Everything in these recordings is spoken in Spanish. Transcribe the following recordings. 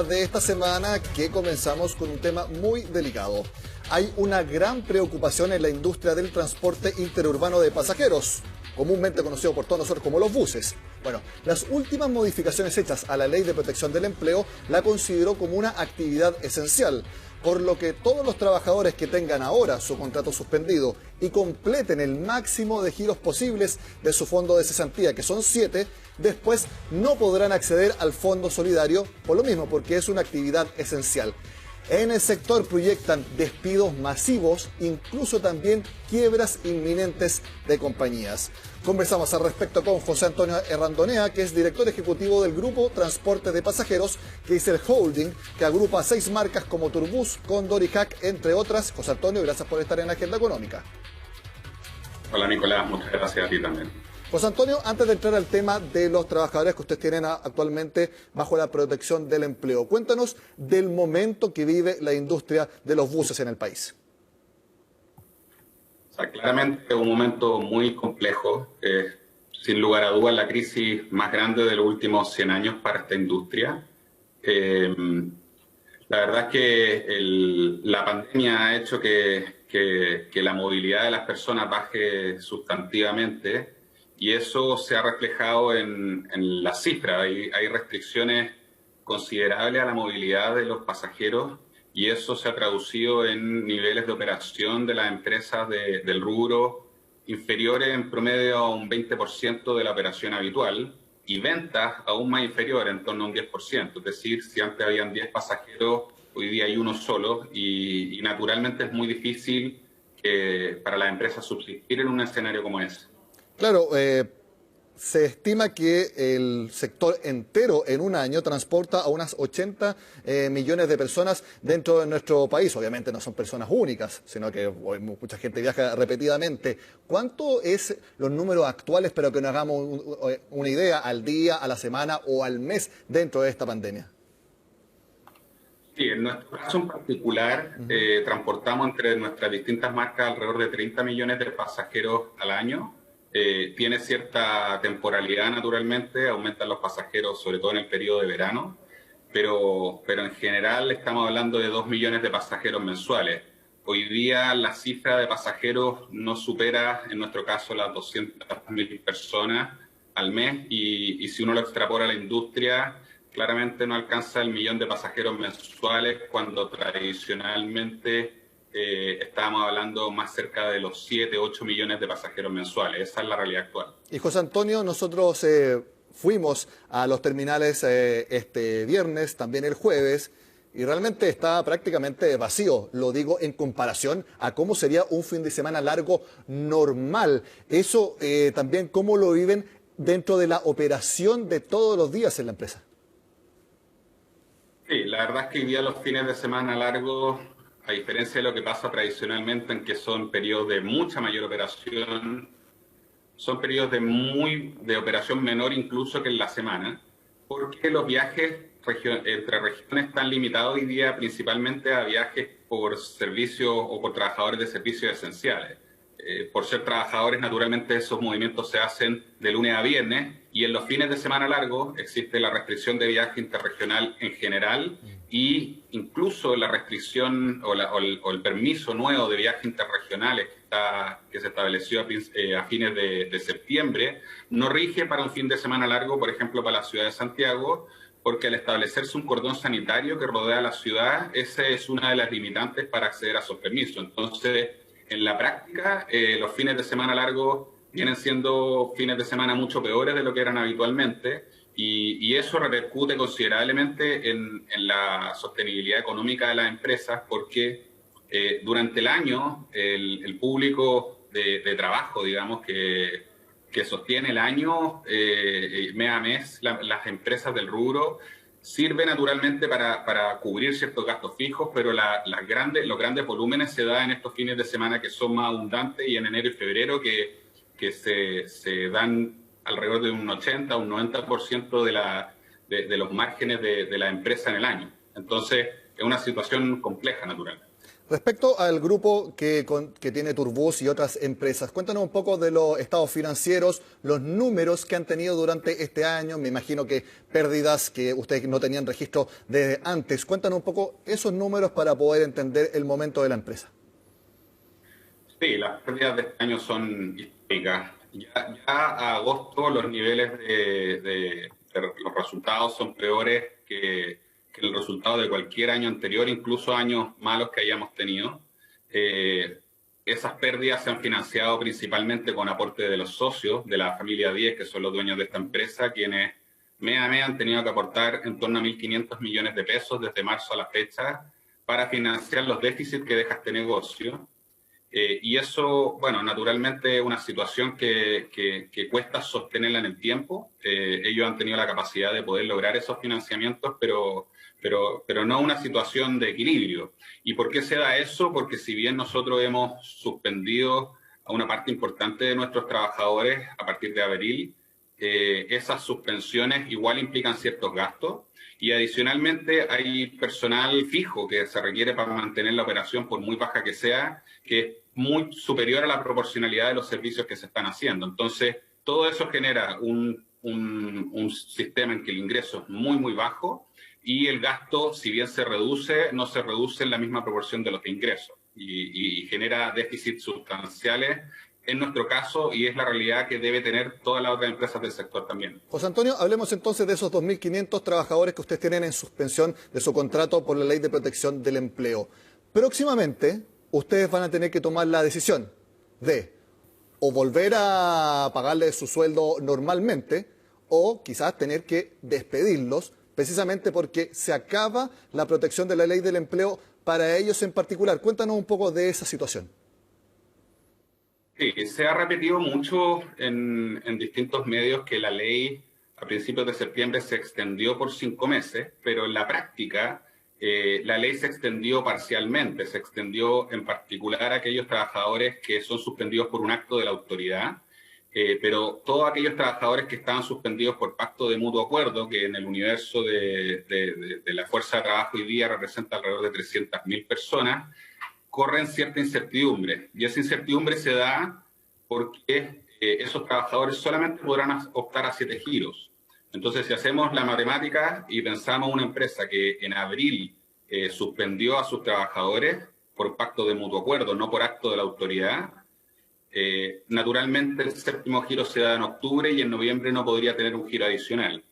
De esta semana que comenzamos con un tema muy delicado. Hay una gran preocupación en la industria del transporte interurbano de pasajeros, comúnmente conocido por todos nosotros como los buses. Bueno, las últimas modificaciones hechas a la Ley de Protección del Empleo la consideró como una actividad esencial, por lo que todos los trabajadores que tengan ahora su contrato suspendido y completen el máximo de giros posibles de su fondo de cesantía, que son 7, después no podrán acceder al fondo solidario por lo mismo, porque es una actividad esencial. En el sector proyectan despidos masivos, incluso también quiebras inminentes de compañías. Conversamos al respecto con José Antonio Errandonea, que es director ejecutivo del Grupo Transporte de Pasajeros, que es el holding que agrupa 6 marcas como Turbus, Cóndor y Hack, entre otras. José Antonio, gracias por estar en la Agenda Económica. Hola Nicolás, muchas gracias a ti también. José Antonio, antes de entrar al tema de los trabajadores que ustedes tienen actualmente bajo la protección del empleo, cuéntanos del momento que vive la industria de los buses en el país. O sea, claramente es un momento muy complejo, sin lugar a dudas la crisis más grande de los últimos 100 años para esta industria. La verdad es que la pandemia ha hecho que la movilidad de las personas baje sustantivamente. Y eso se ha reflejado en las cifras. Hay restricciones considerables a la movilidad de los pasajeros y eso se ha traducido en niveles de operación de las empresas del rubro inferiores en promedio a un 20% de la operación habitual y ventas aún más inferiores, en torno a un 10%. Es decir, si antes habían 10 pasajeros, hoy día hay uno solo y naturalmente es muy difícil para las empresas subsistir en un escenario como ese. Claro, se estima que el sector entero en un año transporta a unas 80 millones de personas dentro de nuestro país. Obviamente no son personas únicas, sino que mucha gente viaja repetidamente. ¿Cuánto es los números actuales, pero que nos hagamos una idea, al día, a la semana o al mes dentro de esta pandemia? Sí, en nuestro caso en particular, transportamos entre nuestras distintas marcas alrededor de 30 millones de pasajeros al año. Tiene cierta temporalidad naturalmente, aumentan los pasajeros sobre todo en el periodo de verano, pero en general estamos hablando de 2 millones de pasajeros mensuales. Hoy día la cifra de pasajeros no supera, en nuestro caso, las 200.000 personas al mes y si uno lo extrapola a la industria, claramente no alcanza el 1.000.000 de pasajeros mensuales cuando tradicionalmente estábamos hablando más cerca de los 7, 8 millones de pasajeros mensuales. Esa es la realidad actual. Y José Antonio, nosotros fuimos a los terminales este viernes, también el jueves, y realmente está prácticamente vacío. Lo digo en comparación a cómo sería un fin de semana largo normal. Eso también, ¿cómo lo viven dentro de la operación de todos los días en la empresa? Sí, la verdad es que hoy día los fines de semana largos, a diferencia de lo que pasa tradicionalmente en que son periodos de mucha mayor operación, son periodos de operación menor incluso que en la semana, porque los viajes entre regiones están limitados hoy día principalmente a viajes por servicios o por trabajadores de servicios esenciales. Por ser trabajadores, naturalmente esos movimientos se hacen de lunes a viernes y en los fines de semana largos existe la restricción de viaje interregional en general y incluso la restricción o el permiso nuevo de viajes interregionales que se estableció a fines de septiembre no rige para un fin de semana largo, por ejemplo, para la ciudad de Santiago, porque al establecerse un cordón sanitario que rodea la ciudad, esa es una de las limitantes para acceder a esos permisos. Entonces, en la práctica, los fines de semana largos vienen siendo fines de semana mucho peores de lo que eran habitualmente y eso repercute considerablemente en la sostenibilidad económica de las empresas porque durante el año el público de trabajo, digamos, que sostiene el año mes a mes, las empresas del rubro, sirve naturalmente para cubrir ciertos gastos fijos, pero los grandes volúmenes se dan en estos fines de semana que son más abundantes y en enero y febrero que se dan alrededor de un 80 o un 90% de los márgenes de la empresa en el año. Entonces, es una situación compleja, naturalmente. Respecto al grupo que tiene Turbus y otras empresas, cuéntanos un poco de los estados financieros, los números que han tenido durante este año. Me imagino que pérdidas que ustedes no tenían registro de antes. Cuéntanos un poco esos números para poder entender el momento de la empresa. Sí, las pérdidas de este año son históricas. Ya a agosto los niveles de los resultados son peores que el resultado de cualquier año anterior, incluso años malos que hayamos tenido. Esas pérdidas se han financiado principalmente con aporte de los socios de la familia 10, que son los dueños de esta empresa, quienes mes a mes han tenido que aportar en torno a 1.500 millones de pesos desde marzo a la fecha para financiar los déficits que deja este negocio. Y eso, bueno, naturalmente es una situación que cuesta sostenerla en el tiempo. Ellos han tenido la capacidad de poder lograr esos financiamientos, pero no una situación de equilibrio. ¿Y por qué se da eso? Porque si bien nosotros hemos suspendido a una parte importante de nuestros trabajadores a partir de abril, esas suspensiones igual implican ciertos gastos y adicionalmente hay personal fijo que se requiere para mantener la operación, por muy baja que sea, que es muy superior a la proporcionalidad de los servicios que se están haciendo. Entonces, todo eso genera un sistema en que el ingreso es muy, muy bajo y el gasto, si bien se reduce, no se reduce en la misma proporción de los ingresos y genera déficits sustanciales en nuestro caso, y es la realidad que debe tener todas las otras empresas del sector también. José Antonio, hablemos entonces de esos 2.500 trabajadores que ustedes tienen en suspensión de su contrato por la Ley de Protección del Empleo. Próximamente, ustedes van a tener que tomar la decisión de o volver a pagarles su sueldo normalmente o quizás tener que despedirlos precisamente porque se acaba la protección de la Ley del Empleo para ellos en particular. Cuéntanos un poco de esa situación. Sí, se ha repetido mucho en distintos medios que la ley a principios de septiembre se extendió por 5 meses, pero en la práctica la ley se extendió parcialmente, se extendió en particular a aquellos trabajadores que son suspendidos por un acto de la autoridad, pero todos aquellos trabajadores que estaban suspendidos por pacto de mutuo acuerdo, que en el universo de la fuerza de trabajo hoy día representa alrededor de 300.000 personas, corren cierta incertidumbre. Y esa incertidumbre se da porque esos trabajadores solamente podrán optar a 7 giros. Entonces, si hacemos la matemática y pensamos una empresa que en abril suspendió a sus trabajadores por pacto de mutuo acuerdo, no por acto de la autoridad, naturalmente el 7º giro se da en octubre y en noviembre no podría tener un giro adicional.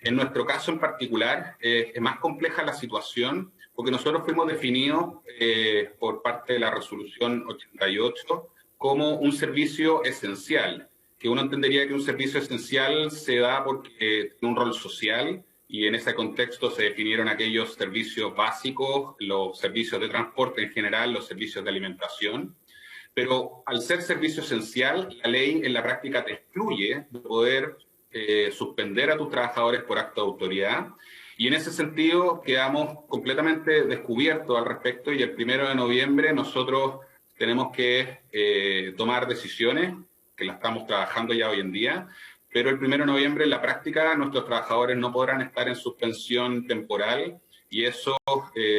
En nuestro caso en particular, es más compleja la situación porque nosotros fuimos definidos por parte de la resolución 88 como un servicio esencial, que uno entendería que un servicio esencial se da porque tiene un rol social y en ese contexto se definieron aquellos servicios básicos, los servicios de transporte en general, los servicios de alimentación. Pero al ser servicio esencial, la ley en la práctica te excluye de poder suspender a tus trabajadores por acto de autoridad. Y en ese sentido quedamos completamente descubiertos al respecto y el 1 de noviembre nosotros tenemos que tomar decisiones, que las estamos trabajando ya hoy en día, pero el 1 de noviembre en la práctica nuestros trabajadores no podrán estar en suspensión temporal y eso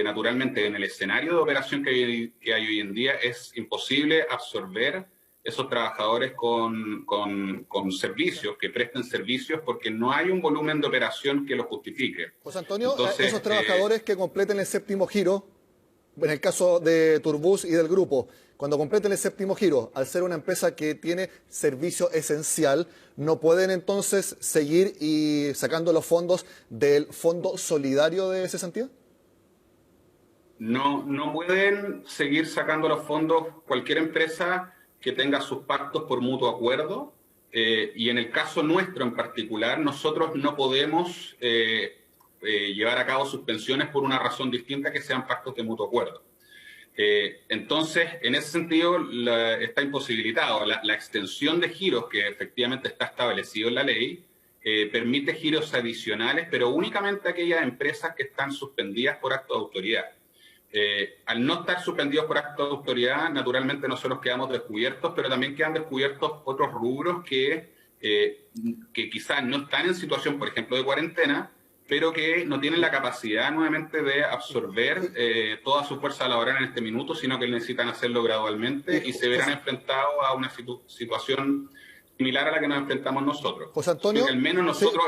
naturalmente en el escenario de operación que hay hoy en día es imposible absorber esos trabajadores con servicios, que presten servicios, porque no hay un volumen de operación que lo justifique. José Antonio, entonces, esos trabajadores que completen el 7º giro, en el caso de Turbus y del grupo, cuando completen el 7º giro, al ser una empresa que tiene servicio esencial, ¿no pueden entonces seguir y sacando los fondos del Fondo Solidario de cesantía? No pueden seguir sacando los fondos cualquier empresa que tenga sus pactos por mutuo acuerdo, y en el caso nuestro en particular, nosotros no podemos llevar a cabo suspensiones por una razón distinta que sean pactos de mutuo acuerdo. Entonces, en ese sentido, está imposibilitado. La extensión de giros que efectivamente está establecido en la ley permite giros adicionales, pero únicamente a aquellas empresas que están suspendidas por acto de autoridad. Al no estar suspendidos por acto de autoridad, naturalmente nosotros quedamos descubiertos, pero también quedan descubiertos otros rubros que quizás no están en situación, por ejemplo, de cuarentena, pero que no tienen la capacidad nuevamente de absorber toda su fuerza laboral en este minuto, sino que necesitan hacerlo gradualmente y se verán enfrentados a una situación similar a la que nos enfrentamos nosotros. José Antonio, al menos nosotros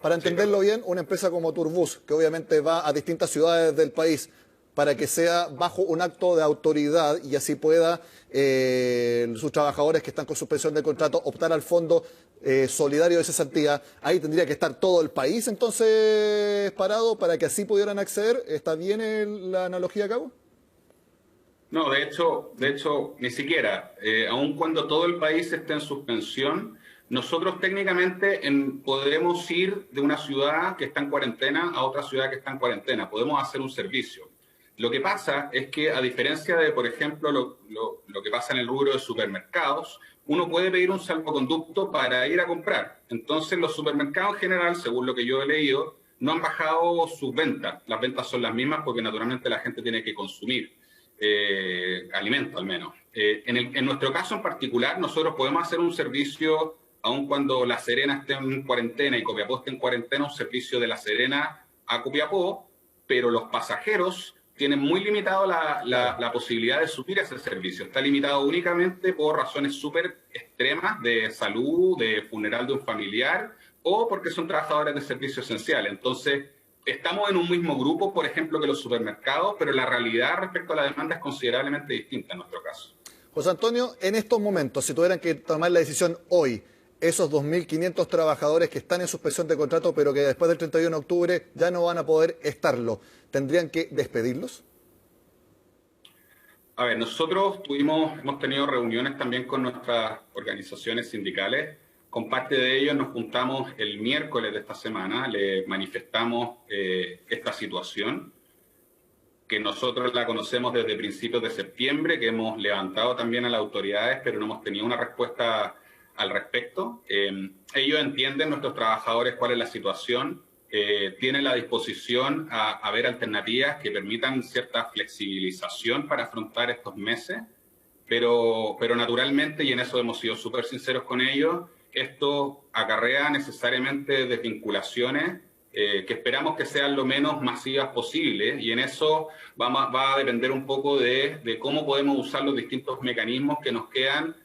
para entenderlo bien, una empresa como Turbus, que obviamente va a distintas ciudades del país, para que sea bajo un acto de autoridad y así pueda sus trabajadores que están con suspensión del contrato optar al fondo solidario de cesantía, ahí tendría que estar todo el país entonces parado para que así pudieran acceder. ¿Está bien la analogía que hago? No, de hecho, ni siquiera. Aun cuando todo el país esté en suspensión, nosotros técnicamente podemos ir de una ciudad que está en cuarentena a otra ciudad que está en cuarentena. Podemos hacer un servicio. Lo que pasa es que, a diferencia de, por ejemplo, lo que pasa en el rubro de supermercados, uno puede pedir un salvoconducto para ir a comprar. Entonces, los supermercados en general, según lo que yo he leído, no han bajado sus ventas. Las ventas son las mismas porque naturalmente la gente tiene que consumir alimento al menos. En nuestro caso en particular, nosotros podemos hacer un servicio, aun cuando La Serena esté en cuarentena y Copiapó esté en cuarentena, un servicio de La Serena a Copiapó, pero los pasajeros tienen muy limitado la posibilidad de subir ese servicio. Está limitado únicamente por razones súper extremas de salud, de funeral de un familiar o porque son trabajadores de servicio esencial. Entonces, estamos en un mismo grupo, por ejemplo, que los supermercados, pero la realidad respecto a la demanda es considerablemente distinta en nuestro caso. José Antonio, en estos momentos, si tuvieran que tomar la decisión hoy, esos 2.500 trabajadores que están en suspensión de contrato, pero que después del 31 de octubre ya no van a poder estarlo, ¿tendrían que despedirlos? A ver, nosotros hemos tenido reuniones también con nuestras organizaciones sindicales. Con parte de ellos nos juntamos el miércoles de esta semana, le manifestamos esta situación, que nosotros la conocemos desde principios de septiembre, que hemos levantado también a las autoridades, pero no hemos tenido una respuesta al respecto. Ellos entienden, nuestros trabajadores, cuál es la situación, tienen la disposición a ver alternativas que permitan cierta flexibilización para afrontar estos meses, pero naturalmente, y en eso hemos sido súper sinceros con ellos, esto acarrea necesariamente desvinculaciones que esperamos que sean lo menos masivas posible, y en eso va a depender un poco de cómo podemos usar los distintos mecanismos que nos quedan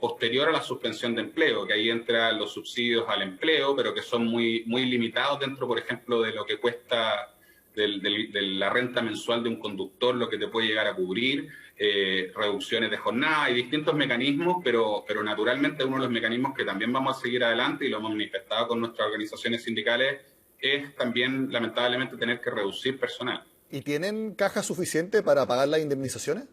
posterior a la suspensión de empleo, que ahí entran los subsidios al empleo, pero que son muy limitados dentro, por ejemplo, de lo que cuesta de la renta mensual de un conductor, lo que te puede llegar a cubrir, reducciones de jornada y distintos mecanismos, pero naturalmente uno de los mecanismos que también vamos a seguir adelante y lo hemos manifestado con nuestras organizaciones sindicales es también, lamentablemente, tener que reducir personal. ¿Y tienen caja suficiente para pagar las indemnizaciones?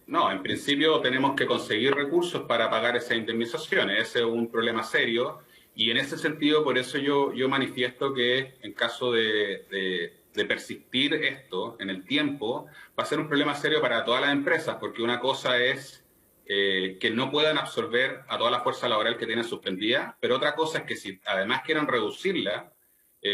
No, en principio tenemos que conseguir recursos para pagar esas indemnizaciones. Ese es un problema serio y en ese sentido, por eso yo manifiesto que en caso de persistir esto en el tiempo, va a ser un problema serio para todas las empresas, porque una cosa es que no puedan absorber a toda la fuerza laboral que tienen suspendida, pero otra cosa es que si además quieren reducirla,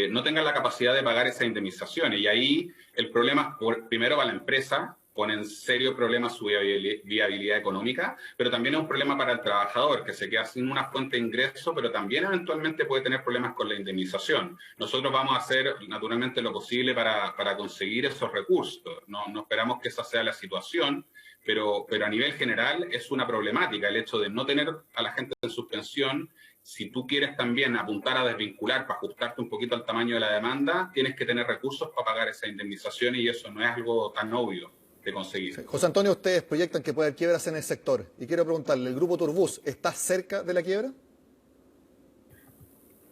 no tengan la capacidad de pagar esas indemnizaciones. Y ahí el problema, primero, para la empresa, pone en serio problema su viabilidad económica, pero también es un problema para el trabajador, que se queda sin una fuente de ingreso, pero también eventualmente puede tener problemas con la indemnización. Nosotros vamos a hacer naturalmente lo posible para conseguir esos recursos. No esperamos que esa sea la situación, pero a nivel general es una problemática el hecho de no tener a la gente en suspensión. Si tú quieres también apuntar a desvincular para ajustarte un poquito al tamaño de la demanda, tienes que tener recursos para pagar esa indemnización y eso no es algo tan obvio de conseguir. Sí. José Antonio, ustedes proyectan que puede haber quiebras en el sector y quiero preguntarle, ¿el grupo Turbus está cerca de la quiebra?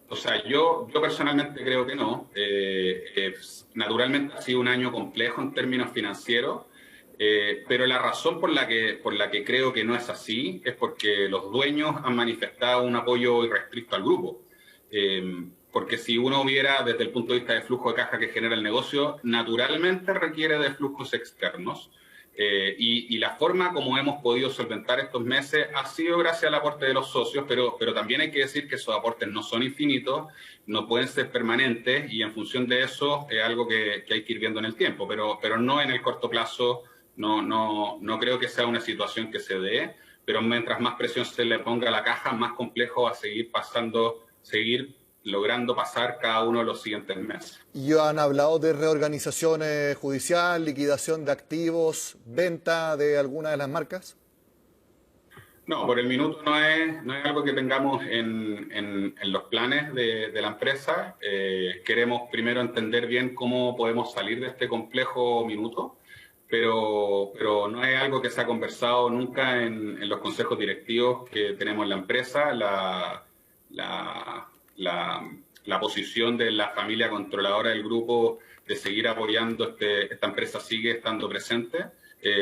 O sea, yo personalmente creo que no. Naturalmente ha sido un año complejo en términos financieros, pero la razón por la que creo que no es así es porque los dueños han manifestado un apoyo irrestricto al grupo. Porque si uno viera desde el punto de vista de flujo de caja que genera el negocio, naturalmente requiere de flujos externos. Y la forma como hemos podido solventar estos meses ha sido gracias al aporte de los socios, pero también hay que decir que esos aportes no son infinitos, no pueden ser permanentes y en función de eso es algo que hay que ir viendo en el tiempo, pero no en el corto plazo, no creo que sea una situación que se dé, pero mientras más presión se le ponga a la caja, más complejo va a seguir pasando seguir logrando pasar cada uno de los siguientes meses. ¿Y han hablado de reorganización judicial, liquidación de activos, venta de alguna de las marcas? No, por el minuto no es algo que tengamos en los planes de la empresa. Queremos primero entender bien cómo podemos salir de este complejo minuto, pero no es algo que se ha conversado nunca en los consejos directivos que tenemos en la empresa. La posición de la familia controladora del grupo de seguir apoyando esta empresa sigue estando presente,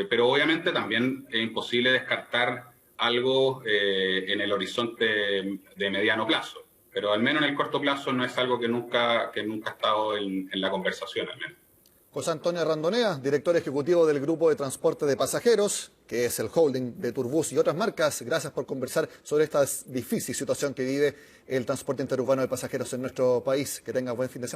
pero obviamente también es imposible descartar algo en el horizonte de mediano plazo, pero al menos en el corto plazo no es algo que nunca ha estado en la conversación, al menos. José Antonio Randonea, director ejecutivo del Grupo de Transporte de Pasajeros, que es el holding de Turbus y otras marcas. Gracias por conversar sobre esta difícil situación que vive el transporte interurbano de pasajeros en nuestro país. Que tenga buen fin de semana.